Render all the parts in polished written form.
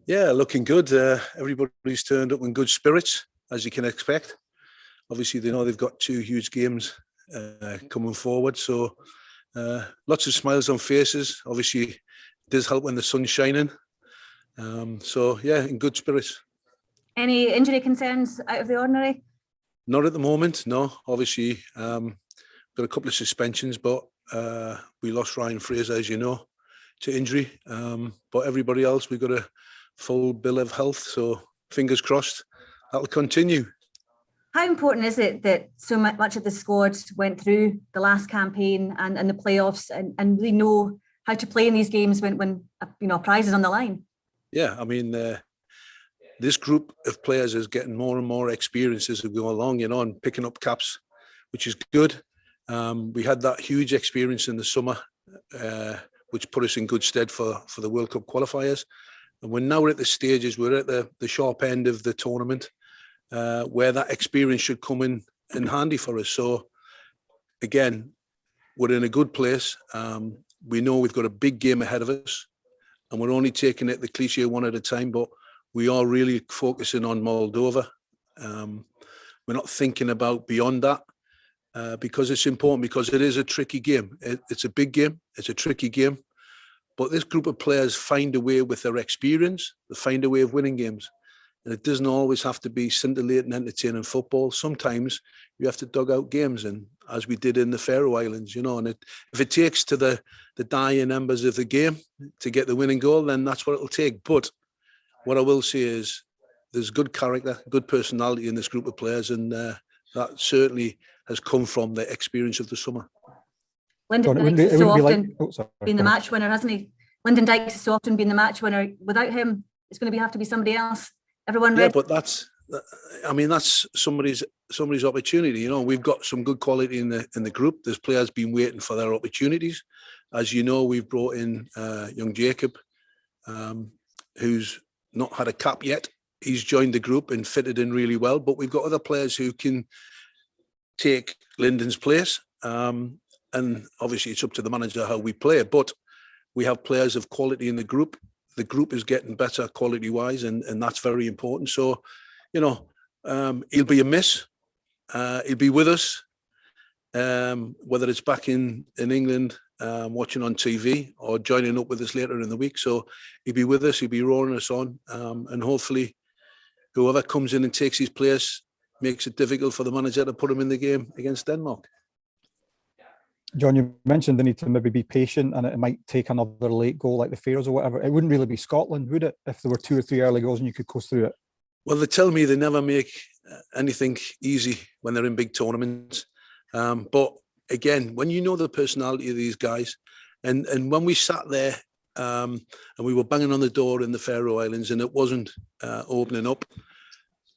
Yeah, looking good. Everybody's turned up in good spirits, as you can expect. Obviously, they know they've got two huge games coming forward, so lots of smiles on faces. Obviously, it does help when the sun's shining. So, yeah, in good spirits. Any injury concerns out of the ordinary? Not at the moment, no. Obviously, got a couple of suspensions, but we lost Ryan Fraser, as you know, to injury. But everybody else, we've got a full bill of health, so fingers crossed that'll continue. How important is it that so much of the squad went through the last campaign and the playoffs and really know how to play in these games when a prize is on the line? Yeah, I mean, this group of players is getting more and more experience as we go along, and picking up caps, which is good. We had that huge experience in the summer, which put us in good stead for the World Cup qualifiers. And we're now at the stages, we're at the sharp end of the tournament, where that experience should come in handy for us. So, again, we're in a good place. We know we've got a big game ahead of us, and we're only taking it the cliche one at a time, but we are really focusing on Moldova. We're not thinking about beyond that, because it's important, because it is a tricky game. It's a big game, it's a tricky game. But this group of players find a way with their experience, they find a way of winning games. And it doesn't always have to be scintillating, entertaining football. Sometimes you have to dug out games, and as we did in the Faroe Islands, and if it takes to the dying embers of the game to get the winning goal, then that's what it'll take. But what I will say is there's good character, good personality in this group of players, and that certainly has come from the experience of the summer. Lyndon Dykes has so often been the match winner, hasn't he? Lyndon Dykes has so often been the match winner. Without him, it's going to have to be somebody else. Everyone ready? Yeah, but that's somebody's opportunity. We've got some good quality in the group. There's players been waiting for their opportunities. As you know, we've brought in young Jacob, who's not had a cap yet. He's joined the group and fitted in really well. But we've got other players who can take Lyndon's place. And obviously it's up to the manager how we play. But we have players of quality in the group. The group is getting better quality-wise, and that's very important. So, he'll be a miss. He'll be with us, whether it's back in England, watching on TV, or joining up with us later in the week. So he'll be with us, he'll be roaring us on, and hopefully whoever comes in and takes his place makes it difficult for the manager to put him in the game against Denmark. John, you mentioned the need to maybe be patient, and it might take another late goal like the Faroes or whatever. It wouldn't really be Scotland, would it, if there were 2 or 3 early goals and you could coast through it? Well, they tell me they never make anything easy when they're in big tournaments. But again, when you know the personality of these guys, and when we sat there and we were banging on the door in the Faroe Islands and it wasn't opening up,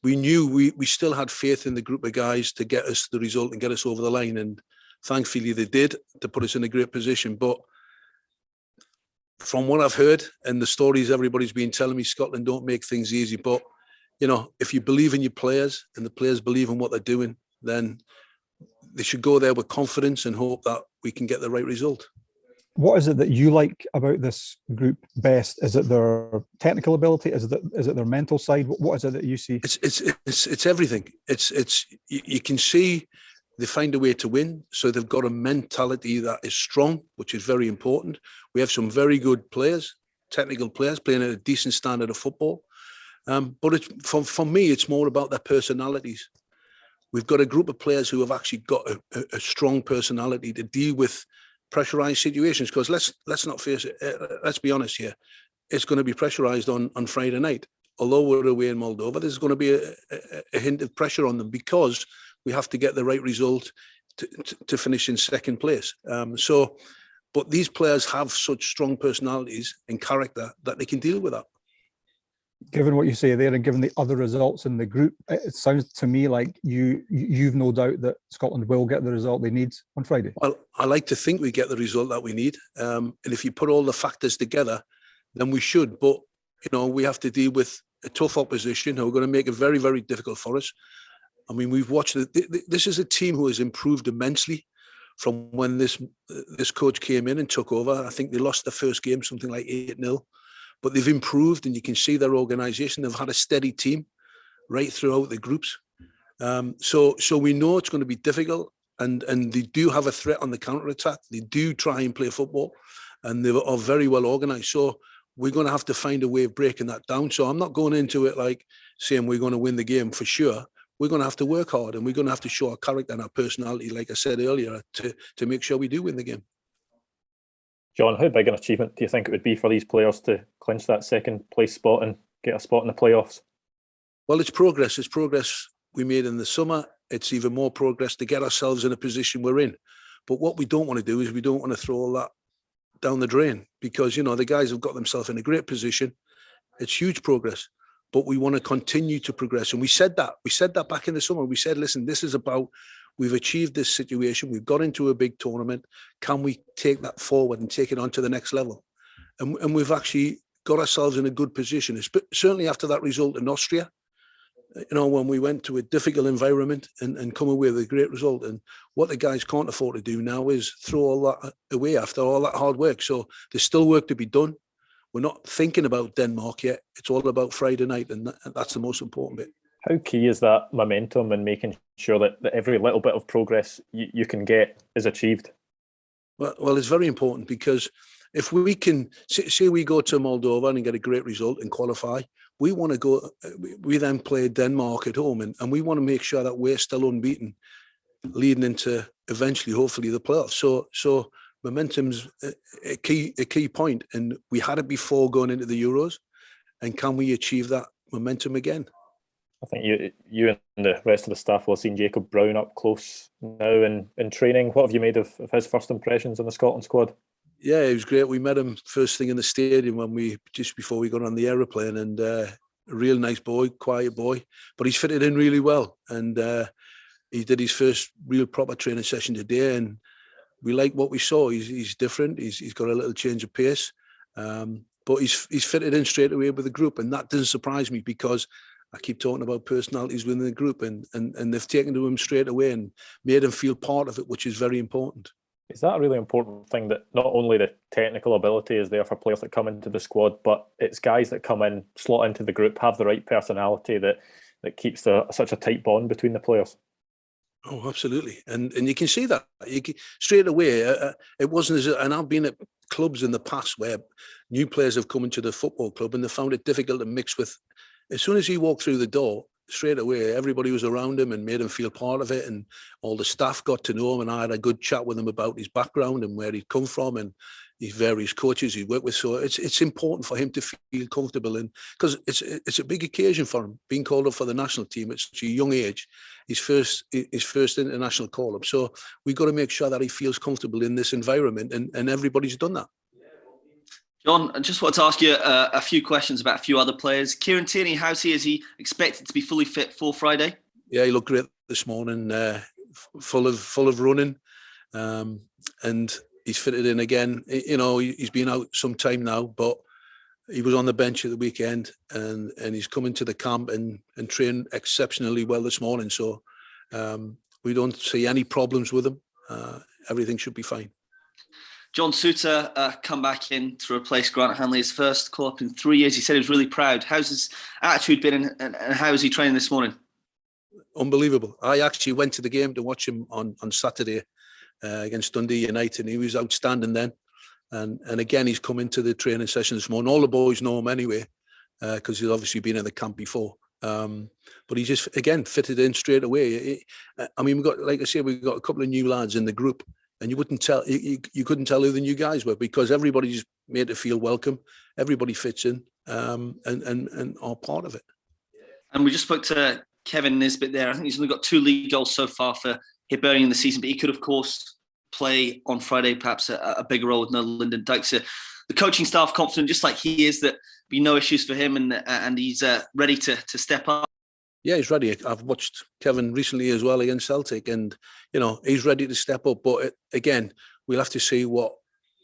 we knew we still had faith in the group of guys to get us the result and get us over the line. And thankfully they did, to put us in a great position. But from what I've heard and the stories everybody's been telling me, Scotland don't make things easy. But, if you believe in your players and the players believe in what they're doing, then they should go there with confidence and hope that we can get the right result. What is it that you like about this group best? Is it their technical ability? Is it their mental side? What is it that you see? It's everything. It's you can see they find a way to win. So they've got a mentality that is strong, which is very important. We have some very good players, technical players, playing at a decent standard of football. But for me, it's more about their personalities. We've got a group of players who have actually got a strong personality to deal with pressurised situations. Because let's not face it. Let's be honest here. It's going to be pressurised on Friday night. Although we're away in Moldova, there's going to be a hint of pressure on them, because we have to get the right result to finish in second place. But these players have such strong personalities and character that they can deal with that. Given what you say there, and given the other results in the group, it sounds to me like you've no doubt that Scotland will get the result they need on Friday. Well, I like to think we get the result that we need. And if you put all the factors together, then we should. But, we have to deal with a tough opposition who are going to make it very, very difficult for us. I mean, we've watched it. This is a team who has improved immensely from when this coach came in and took over. I think they lost the first game, something like 8-0. but they've improved, and you can see their organisation. They've had a steady team right throughout the groups. So we know it's going to be difficult, and they do have a threat on the counter-attack. They do try and play football, and they are very well organised. So we're going to have to find a way of breaking that down. So I'm not going into it like saying we're going to win the game for sure. We're going to have to work hard, and we're going to have to show our character and our personality, like I said earlier, to make sure we do win the game. John, how big an achievement do you think it would be for these players to clinch that second place spot and get a spot in the playoffs? Well, it's progress. It's progress we made in the summer. It's even more progress to get ourselves in a position we're in. But what we don't want to do is we don't want to throw all that down the drain, because, you know, the guys have got themselves in a great position. It's huge progress, but we want to continue to progress. And we said that back in the summer. We said, listen, this is about, we've achieved this situation. We've got into a big tournament. Can we take that forward and take it on to the next level? And we've actually got ourselves in a good position. Certainly after that result in Austria, you know, when we went to a difficult environment and come away with a great result. And what the guys can't afford to do now is throw all that away after all that hard work. So there's still work to be done. We're not thinking about Denmark yet. It's all about Friday night, and that's the most important bit. How key is that momentum and making sure that every little bit of progress you can get is achieved? Well, it's very important, because if we can, say we go to Moldova and get a great result and qualify, we want to go, we then play Denmark at home, and we want to make sure that we're still unbeaten leading into eventually, hopefully, the playoffs. So momentum's a key point, and we had it before going into the Euros, and can we achieve that momentum again? I think you and the rest of the staff will have seen Jacob Brown up close now in training. What have you made of his first impressions on the Scotland squad? Yeah, it was great. We met him first thing in the stadium just before we got on the aeroplane, and a real nice boy, quiet boy, but he's fitted in really well. And he did his first real proper training session today, and we like what we saw. He's different. He's got a little change of pace, but he's fitted in straight away with the group, and that doesn't surprise me, because I keep talking about personalities within the group, and they've taken to him straight away and made him feel part of it, which is very important. Is that a really important thing, that not only the technical ability is there for players that come into the squad, but it's guys that come in, slot into the group, have the right personality that keeps such a tight bond between the players? Oh, absolutely. And you can see that. Straight away, it wasn't and I've been at clubs in the past where new players have come into the football club and they found it difficult to mix with. As soon as he walked through the door, straight away, everybody was around him and made him feel part of it, and all the staff got to know him, and I had a good chat with him about his background and where he'd come from and his various coaches he'd worked with. So it's important for him to feel comfortable, and because it's a big occasion for him, being called up for the national team at such a young age, his first international call-up. So we've got to make sure that he feels comfortable in this environment, and everybody's done that. John, I just wanted to ask you a few questions about a few other players. Kieran Tierney, how's he? Is he expected to be fully fit for Friday? Yeah, he looked great this morning, full of running, and he's fitted in again. You know, he's been out some time now, but he was on the bench at the weekend, and he's come into the camp and trained exceptionally well this morning. So we don't see any problems with him. Everything should be fine. John Souttar come back in to replace Grant Hanley, his first call-up in 3 years. He said he was really proud. How's his attitude been, and how is he training this morning? Unbelievable. I actually went to the game to watch him on Saturday against Dundee United, and he was outstanding then. And again, he's come into the training session this morning. All the boys know him anyway, because he's obviously been in the camp before. But he just, again, fitted in straight away. I mean, we've got, like I said, we've got a couple of new lads in the group, and you couldn't tell who the new guys were, because everybody's made to feel welcome. Everybody fits in and are part of it. And we just spoke to Kevin Nisbet there. I think he's only got 2 league goals so far for Hibernian in the season, but he could, of course, play on Friday, perhaps a bigger role with no Lyndon. Dykes, the coaching staff confident, just like he is, that be no issues for him, and he's ready to step up. Yeah, he's ready. I've watched Kevin recently as well against Celtic, and you know, he's ready to step up. But again, we'll have to see what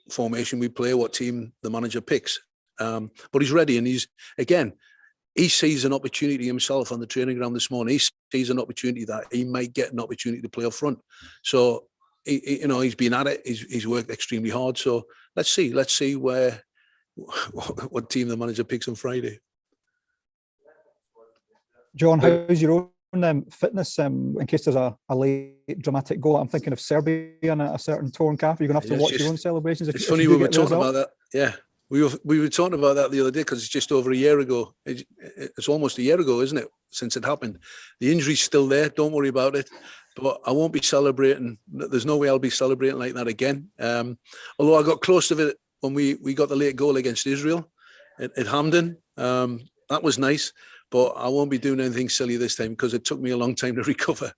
formation we play, what team the manager picks. But he's ready, and he sees an opportunity himself on the training ground this morning. He sees an opportunity that he might get an opportunity to play up front. So he's been at it. He's worked extremely hard. So let's see where what team the manager picks on Friday. John, how's your own fitness in case there's a late dramatic goal? I'm thinking of Serbia and a certain torn calf. Are you going to have to watch your own celebrations? It's funny we were talking about that. Yeah, we were talking about that the other day because it's just over a year ago. It's almost a year ago, isn't it, since it happened? The injury's still there. Don't worry about it. But I won't be celebrating. There's no way I'll be celebrating like that again. Although I got close to it when we got the late goal against Israel at Hampden. That was nice. But I won't be doing anything silly this time because it took me a long time to recover.